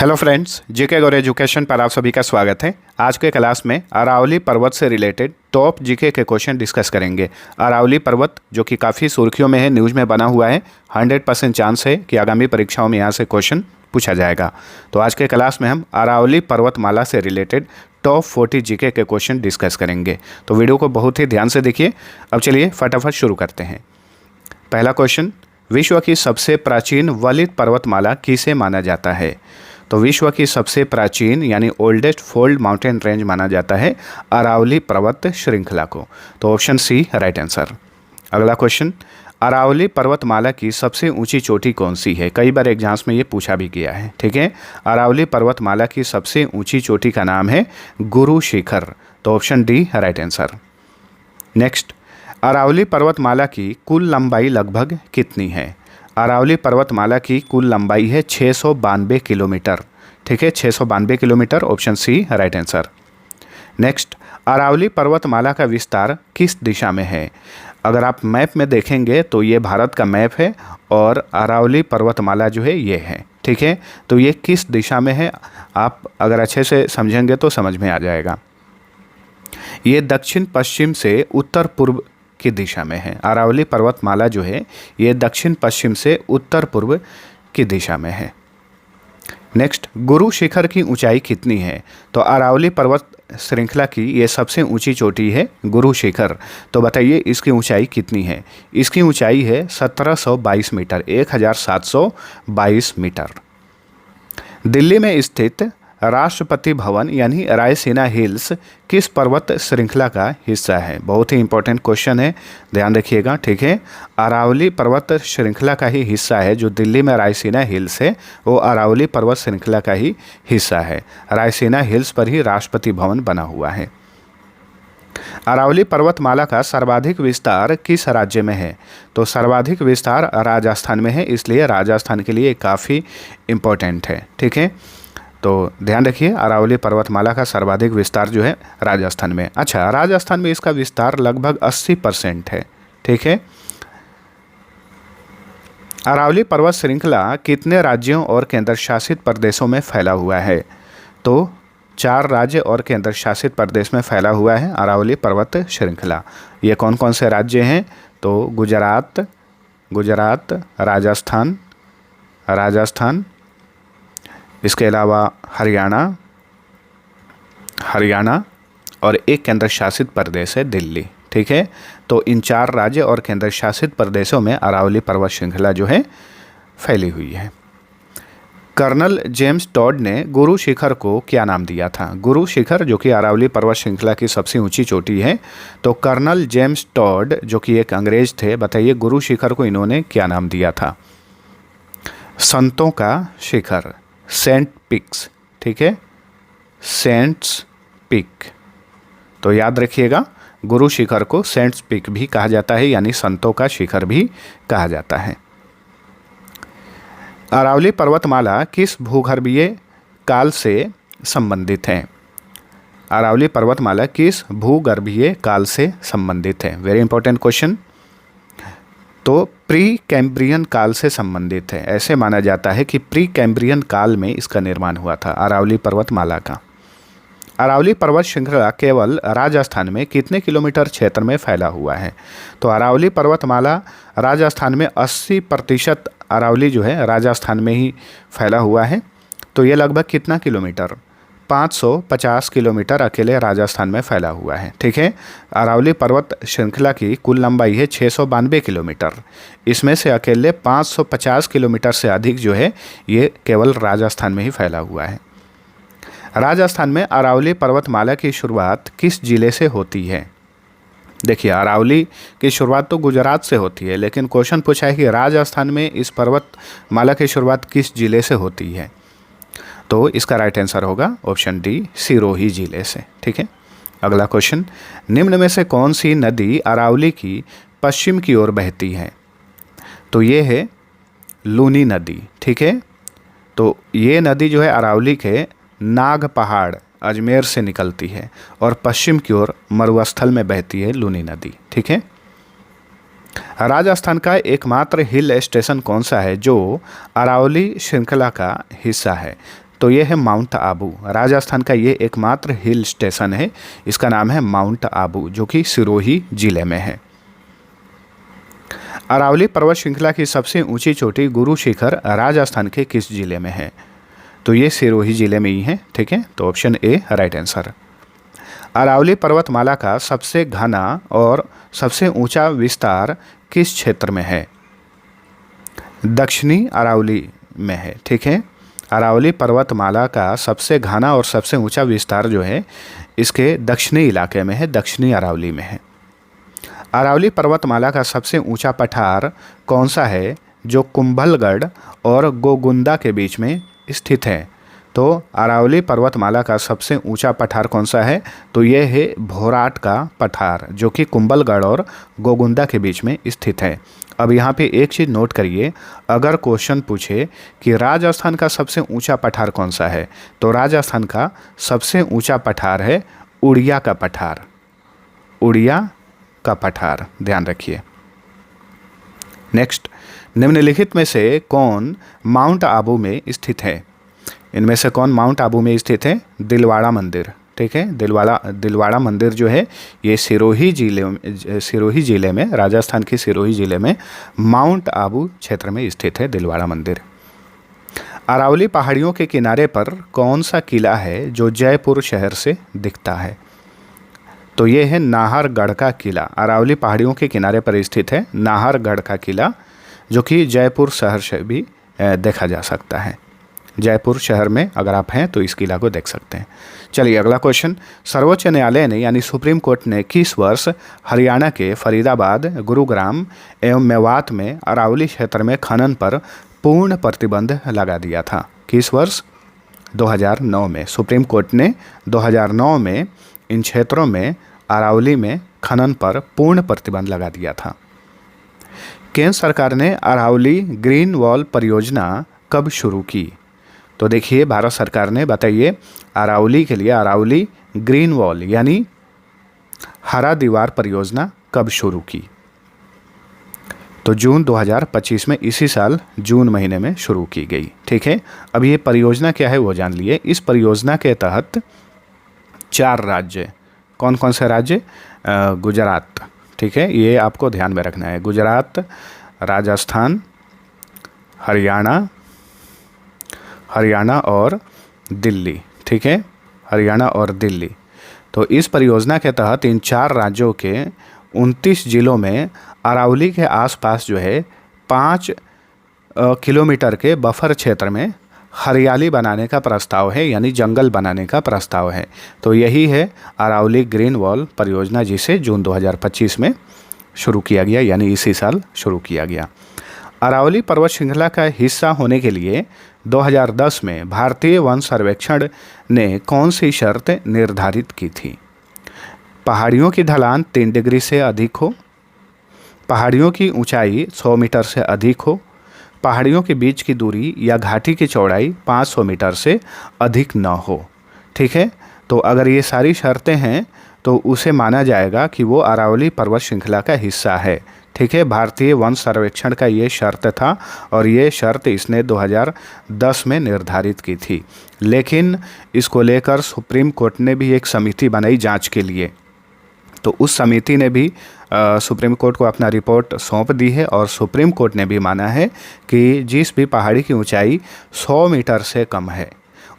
Hello friends, GK गौर education पर आप सभी का स्वागत है। आज के क्लास में अरावली पर्वत से रिलेटेड टॉप जीके के क्वेश्चन डिस्कस करेंगे। अरावली पर्वत जो कि काफ़ी सुर्खियों में है, न्यूज़ में बना हुआ है, 100% चांस है कि आगामी परीक्षाओं में यहाँ से क्वेश्चन पूछा जाएगा। तो आज के क्लास में हम अरावली पर्वतमाला से रिलेटेड टॉप 40 जीके के क्वेश्चन डिस्कस करेंगे। तो वीडियो को बहुत ही ध्यान से देखिए। अब चलिए फटाफट शुरू करते हैं। पहला क्वेश्चन, विश्व की सबसे प्राचीन वलित पर्वतमाला किसे माना जाता है? तो विश्व की सबसे प्राचीन यानी ओल्डेस्ट फोल्ड माउंटेन रेंज माना जाता है अरावली पर्वत श्रृंखला को। तो ऑप्शन सी राइट आंसर। अगला क्वेश्चन, अरावली पर्वतमाला की सबसे ऊंची चोटी कौन सी है? कई बार एग्जाम्स में ये पूछा भी गया है। ठीक है, अरावली पर्वतमाला की सबसे ऊंची चोटी का नाम है गुरु शिखर। तो option D right answer. Next, Aravalli पर्वतमाला की कुल लंबाई लगभग कितनी है? अरावली पर्वतमाला की कुल लंबाई है 692 किलोमीटर। ठीक है, 692 kilometre, option C right answer. Next, Aravalli पर्वतमाला का विस्तार किस दिशा में है? अगर आप मैप में देखेंगे तो ये भारत का मैप है और अरावली पर्वतमाला जो है ये है। ठीक है, तो ये किस दिशा में है आप अगर अच्छे से समझेंगे तो समझ में आ जाएगा। ये दक्षिण पश्चिम से उत्तर पूर्व की दिशा में है। अरावली पर्वतमाला जो है ये दक्षिण पश्चिम से उत्तर पूर्व की दिशा में है। नेक्स्ट, गुरु शिखर की ऊंचाई कितनी है? तो अरावली पर्वत श्रृंखला की ये सबसे ऊंची चोटी है गुरु शिखर। तो बताइए इसकी ऊंचाई कितनी है? इसकी ऊंचाई है 1722 मीटर, 1722 मीटर। दिल्ली में स्थित राष्ट्रपति भवन यानी रायसीना हिल्स किस पर्वत श्रृंखला का हिस्सा है? बहुत ही इंपॉर्टेंट क्वेश्चन है, ध्यान रखिएगा। ठीक है, अरावली पर्वत श्रृंखला का ही हिस्सा है। जो दिल्ली में रायसीना हिल्स है वो अरावली पर्वत श्रृंखला का ही हिस्सा है। रायसीना हिल्स पर ही राष्ट्रपति भवन बना हुआ है। अरावली पर्वतमाला का सर्वाधिक विस्तार किस राज्य में है? तो सर्वाधिक विस्तार राजस्थान में है, इसलिए राजस्थान के लिए काफ़ी इम्पोर्टेंट है। ठीक है, तो ध्यान रखिए अरावली पर्वतमाला का सर्वाधिक विस्तार जो है राजस्थान में। अच्छा, राजस्थान में इसका विस्तार लगभग 80% है। ठीक है, अरावली पर्वत श्रृंखला कितने राज्यों और केंद्र शासित प्रदेशों में फैला हुआ है? तो 4 राज्य और केंद्र शासित प्रदेश में फैला हुआ है अरावली पर्वत श्रृंखला। ये कौन कौन से राज्य हैं? तो गुजरात, राजस्थान, इसके अलावा हरियाणा और एक केंद्र शासित प्रदेश है दिल्ली। ठीक है, तो इन 4 राज्य और केंद्र शासित प्रदेशों में अरावली पर्वत श्रृंखला जो है फैली हुई है। कर्नल जेम्स टॉड ने गुरु शिखर को क्या नाम दिया था? गुरु शिखर जो कि अरावली पर्वत श्रृंखला की सबसे ऊंची चोटी है, तो कर्नल जेम्स टॉड जो कि एक अंग्रेज थे, बताइए गुरु शिखर को इन्होंने क्या नाम दिया था? संतों का शिखर, सेंट पिक्स। ठीक है, सेंट्स पिक। तो याद रखिएगा गुरु शिखर को सेंट्स पिक भी कहा जाता है, यानी संतों का शिखर भी कहा जाता है। अरावली पर्वतमाला किस भूगर्भीय काल से संबंधित है? अरावली पर्वतमाला किस भूगर्भीय काल से संबंधित है? Very important question. तो प्री कैम्ब्रियन काल से संबंधित है। ऐसे माना जाता है कि प्री कैम्ब्रियन काल में इसका निर्माण हुआ था अरावली पर्वतमाला का। अरावली पर्वत श्रृंखला केवल राजस्थान में कितने किलोमीटर क्षेत्र में फैला हुआ है? तो अरावली पर्वतमाला राजस्थान में 80% अरावली जो है राजस्थान में ही फैला हुआ है। तो ये लगभग कितना किलोमीटर? 550 किलोमीटर अकेले राजस्थान में फैला हुआ है। ठीक है, अरावली पर्वत श्रृंखला की कुल लंबाई है 692 किलोमीटर। इसमें से अकेले 550 किलोमीटर से अधिक जो है ये केवल राजस्थान में ही फैला हुआ है। राजस्थान में अरावली पर्वतमाला की शुरुआत किस जिले से होती है? देखिए, अरावली की शुरुआत तो गुजरात से होती है, लेकिन क्वेश्चन पूछा है कि राजस्थान में इस पर्वतमाला की शुरुआत किस जिले से होती है? तो इसका राइट आंसर होगा ऑप्शन डी, सिरोही जिले से। ठीक है, अगला क्वेश्चन, निम्न में से कौन सी नदी अरावली की पश्चिम की ओर बहती है? तो ये है लूनी नदी। ठीक है, तो ये नदी जो है अरावली के नाग पहाड़ अजमेर से निकलती है और पश्चिम की ओर मरुस्थल में बहती है लूनी नदी। ठीक है, राजस्थान का एकमात्र हिल स्टेशन कौन सा है जो अरावली श्रृंखला का हिस्सा है? तो ये है माउंट आबू। राजस्थान का ये एकमात्र हिल स्टेशन है, इसका नाम है माउंट आबू, जो कि सिरोही जिले में है। अरावली पर्वत श्रृंखला की सबसे ऊंची चोटी गुरु शिखर राजस्थान के किस जिले में है? तो ये सिरोही जिले में ही है, ठीक है। तो option A right answer. Aravalli पर्वतमाला का सबसे घना और सबसे ऊंचा विस्तार किस क्षेत्र में है? दक्षिणी अरावली में है, ठीक है। अरावली पर्वतमाला का सबसे घना और सबसे ऊंचा विस्तार जो है इसके दक्षिणी इलाके में है, दक्षिणी अरावली में है। अरावली पर्वतमाला का सबसे ऊंचा पठार कौन सा है जो कुंभलगढ़ और गोगुंदा के बीच में स्थित है? तो अरावली पर्वतमाला का सबसे ऊंचा पठार कौन सा है? तो ये है भोराट का पठार, जो कि कुंभलगढ़ और गोगुंदा के बीच में स्थित है। अब यहाँ पे एक चीज़ नोट करिए, अगर क्वेश्चन पूछे कि राजस्थान का सबसे ऊंचा पठार कौन सा है, तो राजस्थान का सबसे ऊंचा पठार है उड़िया का पठार, उड़िया का पठार, ध्यान रखिए। नेक्स्ट, निम्नलिखित में से कौन माउंट आबू में स्थित है? इनमें से कौन माउंट आबू में स्थित है? दिलवाड़ा मंदिर, ठीक है। दिलवाड़ा मंदिर जो है ये सिरोही जिले में, राजस्थान के सिरोही जिले में माउंट आबू क्षेत्र में स्थित है दिलवाड़ा मंदिर। अरावली पहाड़ियों के किनारे पर कौन सा किला है जो जयपुर शहर से दिखता है? तो ये है नाहरगढ़ का किला। अरावली पहाड़ियों के किनारे पर स्थित है नाहरगढ़ का किला, जो कि जयपुर शहर से भी देखा जा सकता है। जयपुर शहर में अगर आप हैं तो इस किला को देख सकते हैं। चलिए अगला क्वेश्चन, सर्वोच्च न्यायालय ने यानी सुप्रीम कोर्ट ने किस वर्ष हरियाणा के फरीदाबाद, गुरुग्राम एवं मेवात में अरावली क्षेत्र में खनन पर पूर्ण प्रतिबंध लगा दिया था? किस वर्ष? 2009 में। सुप्रीम कोर्ट ने 2009 में इन क्षेत्रों में अरावली में खनन पर पूर्ण प्रतिबंध लगा दिया था। केंद्र सरकार ने अरावली ग्रीन वॉल परियोजना कब शुरू की? तो देखिए, भारत सरकार ने, बताइए, अरावली के लिए अरावली ग्रीन वॉल यानी हरा दीवार परियोजना कब शुरू की? तो जून 2025 में, इसी साल जून महीने में शुरू की गई, ठीक है। अब ये परियोजना क्या है वो जान लिए। इस परियोजना के तहत 4 राज्य, कौन कौन से राज्य? गुजरात, ठीक है, ये आपको ध्यान में रखना है। गुजरात, राजस्थान, हरियाणा और दिल्ली, ठीक है, हरियाणा और दिल्ली। तो इस परियोजना के तहत इन 4 राज्यों के 29 जिलों में अरावली के आसपास जो है 5 किलोमीटर के बफर क्षेत्र में हरियाली बनाने का प्रस्ताव है, यानी जंगल बनाने का प्रस्ताव है। तो यही है अरावली ग्रीन वॉल परियोजना, जिसे जून 2025 में शुरू किया गया, यानी इसी साल शुरू किया गया। अरावली पर्वत श्रृंखला का हिस्सा होने के लिए 2010 में भारतीय वन सर्वेक्षण ने कौन सी शर्त निर्धारित की थी? पहाड़ियों की ढलान 3 डिग्री से अधिक हो, पहाड़ियों की ऊंचाई 100 मीटर से अधिक हो, पहाड़ियों के बीच की दूरी या घाटी की चौड़ाई 500 मीटर से अधिक न हो, ठीक है। तो अगर ये सारी शर्तें हैं तो उसे माना जाएगा कि वो अरावली पर्वत श्रृंखला का हिस्सा है, ठीक है। भारतीय वन सर्वेक्षण का ये शर्त था और ये शर्त इसने 2010 में निर्धारित की थी। लेकिन इसको लेकर सुप्रीम कोर्ट ने भी एक समिति बनाई जांच के लिए। तो उस समिति ने भी सुप्रीम कोर्ट को अपना रिपोर्ट सौंप दी है और सुप्रीम कोर्ट ने भी माना है कि जिस भी पहाड़ी की ऊंचाई 100 मीटर से कम है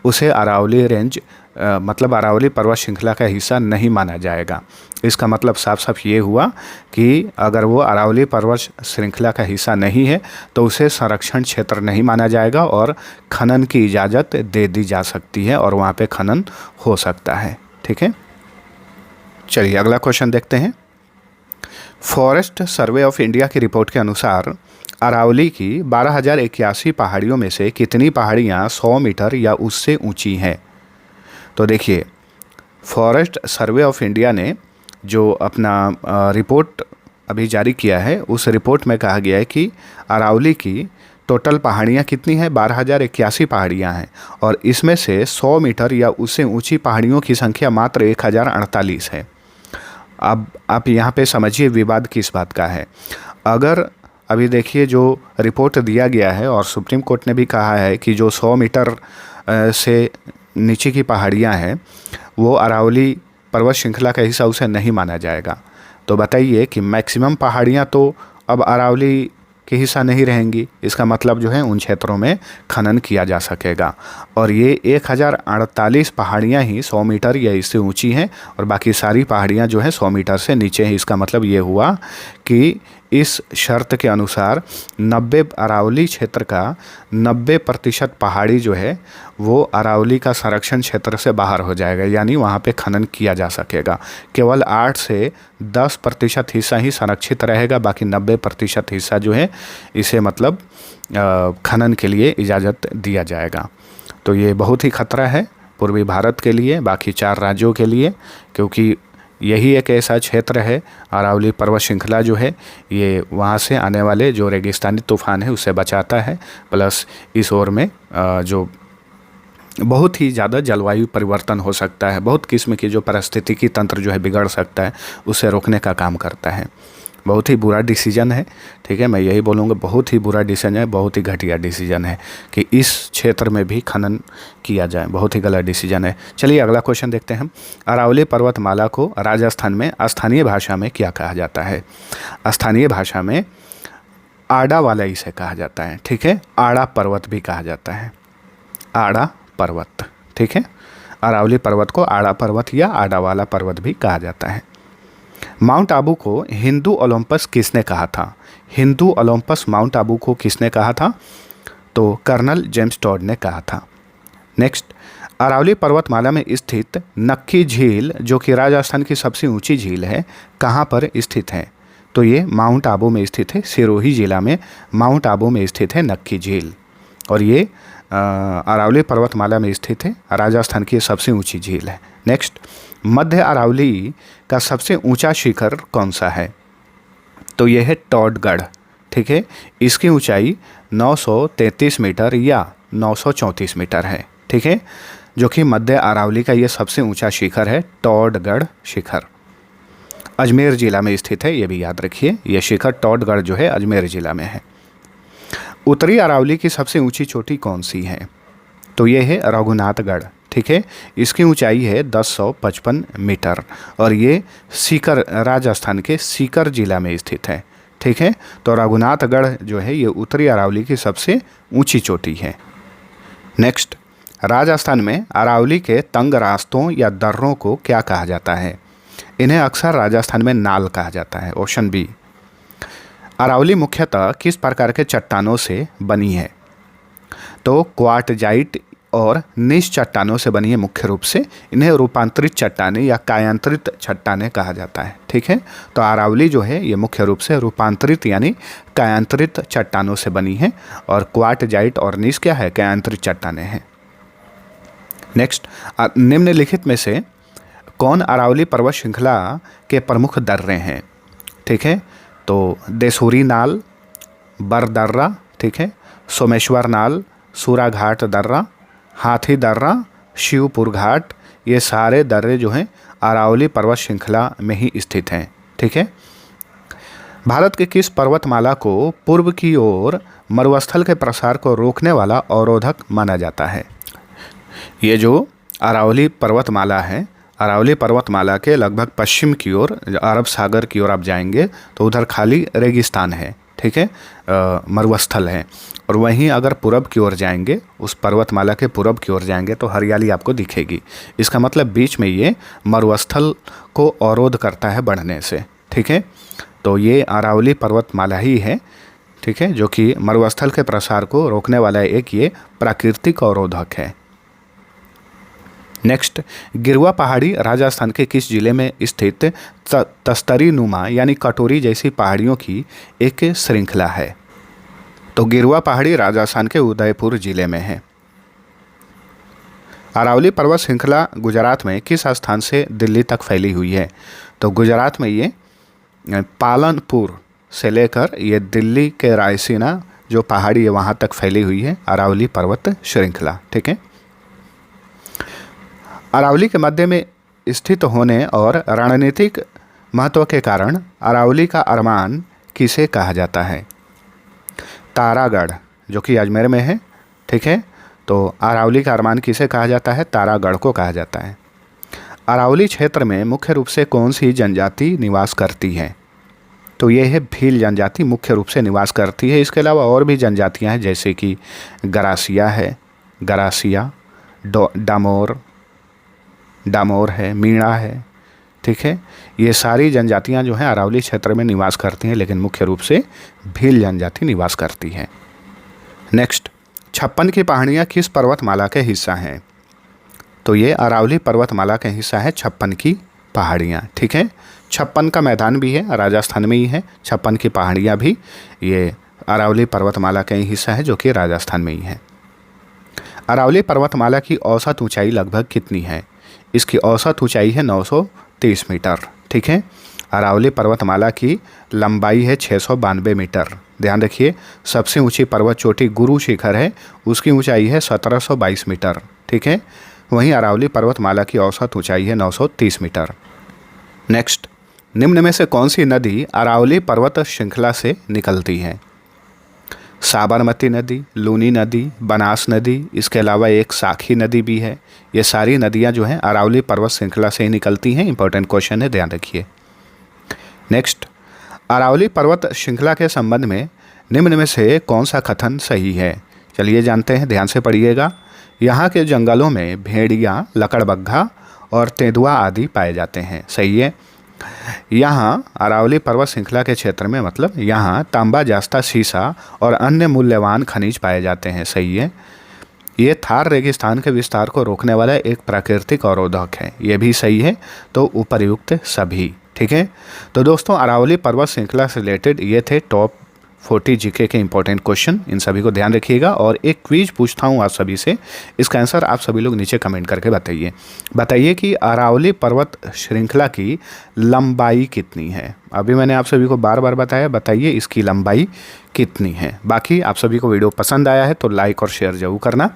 उसे अरावली रेंज मतलब अरावली पर्वत श्रृंखला का हिस्सा नहीं माना जाएगा। इसका मतलब साफ साफ ये हुआ कि अगर वो अरावली पर्वत श्रृंखला का हिस्सा नहीं है तो उसे संरक्षण क्षेत्र नहीं माना जाएगा और खनन की इजाज़त दे दी जा सकती है और वहाँ पे खनन हो सकता है, ठीक है। चलिए अगला क्वेश्चन देखते हैं। फॉरेस्ट सर्वे ऑफ इंडिया की रिपोर्ट के अनुसार अरावली की 12,081 पहाड़ियों में से कितनी पहाड़ियाँ 100 मीटर या उससे ऊंची हैं? तो देखिए, फॉरेस्ट सर्वे ऑफ इंडिया ने जो अपना रिपोर्ट अभी जारी किया है उस रिपोर्ट में कहा गया है कि अरावली की टोटल पहाड़ियाँ कितनी हैं? 12,081 पहाड़ियाँ हैं और इसमें से 100 मीटर या उससे ऊंची पहाड़ियों की संख्या मात्र 1,048 है। अब आप यहाँ पे समझिए विवाद किस बात का है। अगर अभी देखिए जो रिपोर्ट दिया गया है और सुप्रीम कोर्ट ने भी कहा है कि जो 100 मीटर से नीचे की पहाड़ियाँ हैं वो अरावली पर्वत श्रृंखला का हिस्सा उसे नहीं माना जाएगा। तो बताइए कि मैक्सिमम पहाड़ियाँ तो अब अरावली के हिस्सा नहीं रहेंगी, इसका मतलब जो है उन क्षेत्रों में खनन किया जा सकेगा। और ये 1048 पहाड़ियाँ ही 100 मीटर या इससे ऊंची हैं और बाकी सारी पहाड़ियाँ जो हैं 100 मीटर से नीचे हैं। इसका मतलब ये हुआ कि इस शर्त के अनुसार 90 अरावली क्षेत्र का 90% पहाड़ी जो है वो अरावली का संरक्षण क्षेत्र से बाहर हो जाएगा, यानी वहाँ पे खनन किया जा सकेगा। केवल 8 से 10% हिस्सा ही संरक्षित रहेगा, बाकी 90% हिस्सा जो है इसे मतलब खनन के लिए इजाज़त दिया जाएगा। तो ये बहुत ही खतरा है पूर्वी भारत के लिए, बाकी 4 राज्यों के लिए, क्योंकि यही एक ऐसा क्षेत्र है अरावली पर्वत श्रृंखला जो है ये वहाँ से आने वाले जो रेगिस्तानी तूफ़ान है उससे बचाता है। प्लस इस ओर में जो बहुत ही ज़्यादा जलवायु परिवर्तन हो सकता है, बहुत किस्म की जो पारिस्थितिकी तंत्र जो है बिगड़ सकता है, उसे रोकने का काम करता है। बहुत ही बुरा डिसीजन है, ठीक है, मैं यही बोलूँगा, बहुत ही बुरा डिसीजन है, बहुत ही घटिया डिसीजन है कि इस क्षेत्र में भी खनन किया जाए, बहुत ही गलत डिसीजन है। चलिए अगला क्वेश्चन देखते हैं हम। अरावली पर्वतमाला को राजस्थान में स्थानीय भाषा में क्या कहा जाता है? स्थानीय भाषा में आड़ा वाला इसे कहा जाता है, ठीक है, आड़ा पर्वत भी कहा जाता है, आड़ा पर्वत, ठीक है। अरावली पर्वत को आड़ा पर्वत या आड़ा वाला पर्वत भी कहा जाता है। माउंट आबू को हिंदू ओलंपस किसने कहा था? हिंदू ओलंपस माउंट आबू को किसने कहा था? तो कर्नल जेम्स टॉड ने कहा था। नेक्स्ट, अरावली पर्वतमाला में स्थित नक्की झील जो कि राजस्थान की सबसे ऊंची झील है, कहाँ पर स्थित है? तो ये माउंट आबू में स्थित है, सिरोही जिला में माउंट आबू में स्थित है नक्की झील, और ये अरावली पर्वतमाला में स्थित है, राजस्थान की सबसे ऊंची झील है। नेक्स्ट, मध्य अरावली का सबसे ऊंचा शिखर कौन सा है? तो यह है टॉडगढ़, ठीक है, इसकी ऊंचाई 933 मीटर या 934 मीटर है, ठीक है, जो कि मध्य अरावली का ये सबसे ऊंचा शिखर है, टॉडगढ़ शिखर। अजमेर जिला में स्थित है, ये भी याद रखिए, यह शिखर टॉडगढ़ जो है अजमेर जिला में है। उत्तरी अरावली की सबसे ऊंची चोटी कौन सी है? तो ये है रघुनाथगढ़, ठीक है, इसकी ऊंचाई है 1055 मीटर और ये सीकर, राजस्थान के सीकर जिला में स्थित है, ठीक है। तो रघुनाथगढ़ जो है ये उत्तरी अरावली की सबसे ऊंची चोटी है। नेक्स्ट, राजस्थान में अरावली के तंग रास्तों या दर्रों को क्या कहा जाता है? इन्हें अक्सर राजस्थान में नाल कहा जाता है। Option B. अरावली मुख्यतः किस प्रकार के चट्टानों से बनी है? तो क्वार्टजाइट और नीच चट्टानों से बनी है मुख्य रूप से। इन्हें रूपांतरित चट्टानें या कायांतरित चट्टानें कहा जाता है, ठीक है। तो अरावली जो है ये मुख्य रूप से रूपांतरित यानी कायांतरित चट्टानों से बनी है और क्वार्टजाइट और नीच क्या है? कायांतरित चट्टानें हैं। नेक्स्ट, निम्नलिखित में से कौन अरावली पर्वत श्रृंखला के प्रमुख दर्रे हैं? ठीक है, तो देसूरी नाल, बर दर्रा, ठीक है, सोमेश्वर नाल, सूराघाट दर्रा, हाथी दर्रा, शिवपुर घाट, ये सारे दर्रे जो हैं अरावली पर्वत श्रृंखला में ही स्थित हैं, ठीक है। भारत के किस पर्वतमाला को पूर्व की ओर मरुस्थल के प्रसार को रोकने वाला अवरोधक माना जाता है? ये जो अरावली पर्वतमाला है, अरावली पर्वतमाला के लगभग पश्चिम की ओर अरब सागर की ओर आप जाएंगे तो उधर खाली रेगिस्तान है, ठीक है, मरुस्थल है। और वहीं अगर पूरब की ओर जाएंगे, उस पर्वतमाला के पूरब की ओर जाएंगे तो हरियाली आपको दिखेगी। इसका मतलब बीच में ये मरुस्थल को अवरोध करता है बढ़ने से, ठीक है। तो ये अरावली पर्वतमाला ही है, ठीक है, जो कि मरुस्थल के प्रसार को रोकने वाला एक ये प्राकृतिक अवरोधक है। नेक्स्ट, गिरवा पहाड़ी राजस्थान के किस जिले में स्थित तस्तरी नुमा यानी कटोरी जैसी पहाड़ियों की एक श्रृंखला है? तो गिरवा पहाड़ी राजस्थान के उदयपुर जिले में है। अरावली पर्वत श्रृंखला गुजरात में किस स्थान से दिल्ली तक फैली हुई है? तो गुजरात में ये पालनपुर से लेकर ये दिल्ली के रायसीना जो पहाड़ी है वहाँ तक फैली हुई है अरावली पर्वत श्रृंखला, ठीक है। अरावली के मध्य में स्थित होने और रणनीतिक महत्व के कारण अरावली का अरमान किसे कहा जाता है? तारागढ़, जो कि अजमेर में है, ठीक है। तो अरावली का अरमान किसे कहा जाता है? तारागढ़ को कहा जाता है। अरावली क्षेत्र में मुख्य रूप से कौन सी जनजाति निवास करती है? तो ये है भील जनजाति मुख्य रूप से निवास करती है। इसके अलावा और भी जनजातियां हैं जैसे कि गरासिया है, डामोर है, मीणा है, ठीक है। ये सारी जनजातियां जो हैं अरावली क्षेत्र में निवास करती हैं, लेकिन मुख्य रूप से भील जनजाति निवास करती है। नेक्स्ट, 56 की पहाड़ियाँ किस पर्वतमाला के हिस्सा हैं? तो ये अरावली पर्वतमाला का हिस्सा है 56 की पहाड़ियाँ, ठीक है। 56 का मैदान भी है, राजस्थान में ही है। 56 की पहाड़ियाँ भी ये अरावली पर्वतमाला का ही हिस्सा है, जो कि राजस्थान में ही है। अरावली पर्वतमाला की औसत ऊंचाई लगभग कितनी है? इसकी औसत ऊंचाई है 930 मीटर, ठीक है। अरावली पर्वतमाला की लंबाई है 692 मीटर। ध्यान रखिए, सबसे ऊंची पर्वत चोटी गुरु शिखर है, उसकी ऊंचाई है 1722 मीटर, ठीक है। वहीं अरावली पर्वतमाला की औसत ऊंचाई है 930 मीटर। नेक्स्ट, निम्न में से कौन सी नदी अरावली पर्वत श्रृंखला से निकलती है? साबरमती नदी, लूनी नदी, बनास नदी, इसके अलावा एक साखी नदी भी है। ये सारी नदियां जो हैं अरावली पर्वत श्रृंखला से ही निकलती हैं। इंपॉर्टेंट क्वेश्चन है, ध्यान रखिए। नेक्स्ट, अरावली पर्वत श्रृंखला के संबंध में निम्न में से कौन सा कथन सही है? चलिए जानते हैं, ध्यान से पढ़िएगा। यहाँ के जंगलों में भेड़िया, लकड़बग्घा और तेंदुआ आदि पाए जाते हैं। सही है। यहाँ अरावली पर्वत श्रृंखला के क्षेत्र में, मतलब यहाँ तांबा, जास्ता, सीसा और अन्य मूल्यवान खनिज पाए जाते हैं। सही है। ये थार रेगिस्तान के विस्तार को रोकने वाला एक प्राकृतिक अवरोधक है। ये भी सही है। तो उपर्युक्त सभी, ठीक है। तो दोस्तों, अरावली पर्वत श्रृंखला से रिलेटेड ये थे टॉप 40 जीके के इंपॉर्टेंट क्वेश्चन। इन सभी को ध्यान रखिएगा। और एक क्विज पूछता हूँ आप सभी से, इसका आंसर आप सभी लोग नीचे कमेंट करके बताइए कि अरावली पर्वत श्रृंखला की लंबाई कितनी है। अभी मैंने आप सभी को बार बार बताया, बताइए इसकी लंबाई कितनी है। बाकी आप सभी को वीडियो पसंद आया है तो लाइक और शेयर जरूर करना।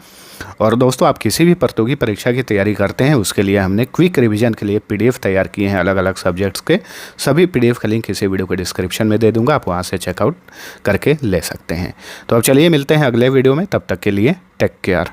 और दोस्तों, आप किसी भी प्रतियोगी परीक्षा की तैयारी करते हैं, उसके लिए हमने क्विक रिवीजन के लिए PDF तैयार किए हैं अलग अलग सब्जेक्ट्स के। सभी PDF का लिंक इसी वीडियो के डिस्क्रिप्शन में दे दूंगा, आप वहां से चेकआउट करके ले सकते हैं। तो अब चलिए मिलते हैं अगले वीडियो में, तब तक के लिए टेक केयर।